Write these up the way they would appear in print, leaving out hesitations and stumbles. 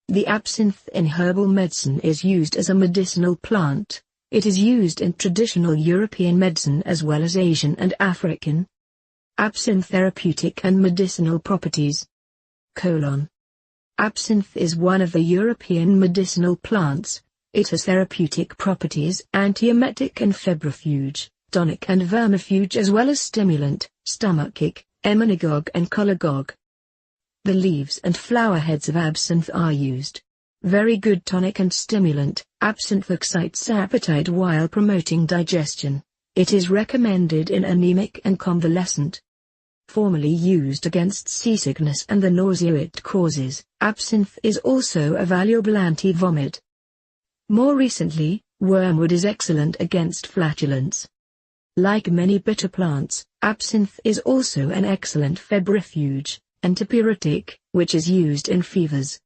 The absinthe in herbal medicine is used as a medicinal plant. It is used in traditional European medicine as well as Asian and African. Absinthe therapeutic and medicinal properties. Absinthe is one of the European medicinal plants. It has therapeutic properties, antiemetic and febrifuge, tonic and vermifuge as well as stimulant, stomachic, emmenagogue and cholagogue. The leaves and flower heads of absinthe are used. Very good tonic and stimulant. Absinthe excites appetite while promoting digestion. It is recommended in anemic and convalescent. Formerly used against seasickness and the nausea it causes, absinthe is also a valuable anti-vomit. More recently, wormwood is excellent against flatulence. Like many bitter plants, absinthe is also an excellent febrifuge, antipyretic, which is used in fevers.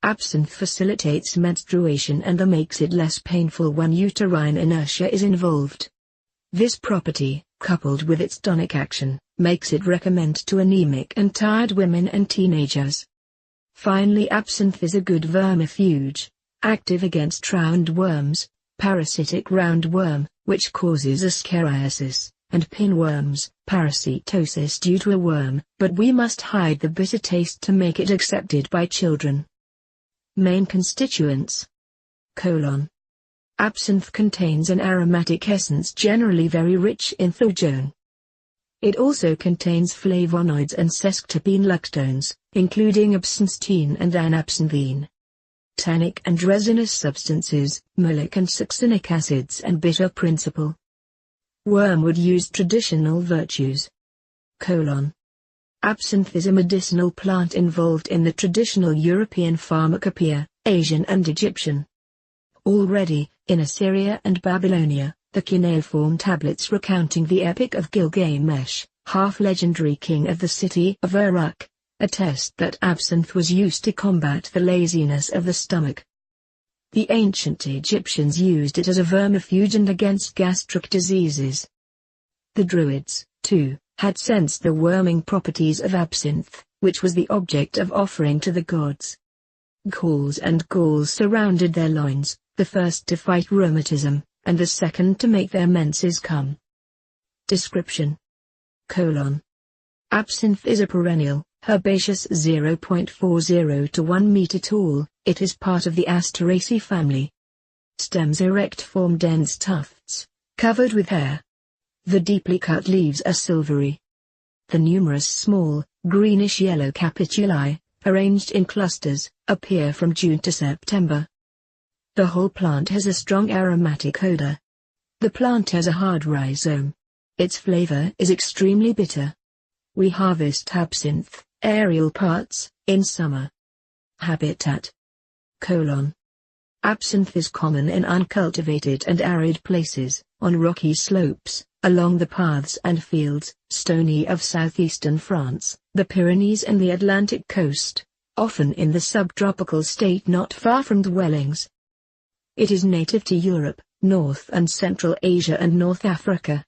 Absinthe facilitates menstruation and makes it less painful when uterine inertia is involved. This property, coupled with its tonic action, makes it recommended to anemic and tired women and teenagers. Finally, absinthe is a good vermifuge, active against roundworms, parasitic roundworm, which causes ascariasis, and pinworms, parasitosis due to a worm, but we must hide the bitter taste to make it accepted by children. Main constituents. Absinthe contains an aromatic essence generally very rich in thujone. It also contains flavonoids and sesquiterpene lactones, including absinthe and anabsynthine. Tannic and resinous substances, malic and succinic acids and bitter principle. Wormwood used traditional virtues. Absinthe is a medicinal plant involved in the traditional European pharmacopoeia, Asian and Egyptian. Already, in Assyria and Babylonia, the cuneiform tablets recounting the epic of Gilgamesh, half-legendary king of the city of Uruk, attest that absinthe was used to combat the laziness of the stomach. The ancient Egyptians used it as a vermifuge and against gastric diseases. The Druids, too, had sensed the worming properties of absinthe, which was the object of offering to the gods. Gauls and Gauls surrounded their loins, the first to fight rheumatism, and the second to make their menses come. Description. Absinthe is a perennial, herbaceous 0.40 to 1 meter tall. It is part of the Asteraceae family. Stems erect form dense tufts, covered with hair. The deeply cut leaves are silvery. The numerous small, greenish-yellow capituli, arranged in clusters, appear from June to September. The whole plant has a strong aromatic odor. The plant has a hard rhizome. Its flavor is extremely bitter. We harvest absinthe, aerial parts, in summer. Habitat. Absinthe is common in uncultivated and arid places, on rocky slopes, along the paths and fields, stony of southeastern France, the Pyrenees and the Atlantic coast, often in the subtropical state not far from dwellings. It is native to Europe, North and Central Asia and North Africa.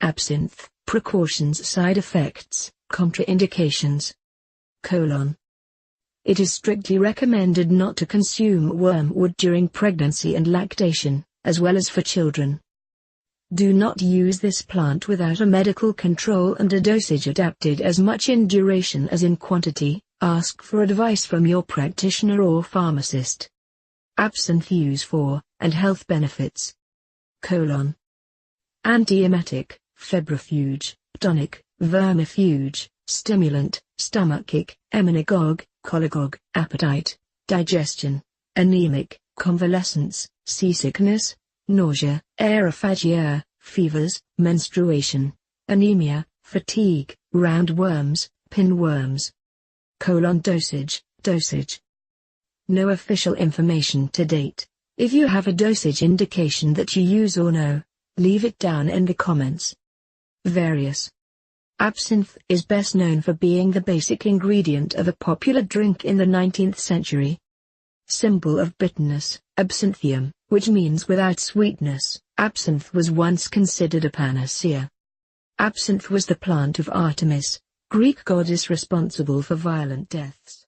Absinthe, precautions, side effects, contraindications. It is strictly recommended not to consume wormwood during pregnancy and lactation, as well as for children. Do not use this plant without a medical control and a dosage adapted as much in duration as in quantity. Ask for advice from your practitioner or pharmacist. Absinthe use for, and health benefits. Antiemetic, febrifuge, tonic, vermifuge, stimulant, stomachic, emmenagogue, cholagogue, appetite, digestion, anemic, convalescence, seasickness, nausea, aerophagia, fevers, menstruation, anemia, fatigue, roundworms, pinworms. Dosage. No official information to date. If you have a dosage indication that you use or know, leave it down in the comments. Various. Absinthe is best known for being the basic ingredient of a popular drink in the 19th century. Symbol of bitterness, absinthium, which means without sweetness. Absinthe was once considered a panacea. Absinthe was the plant of Artemis, Greek goddess responsible for violent deaths.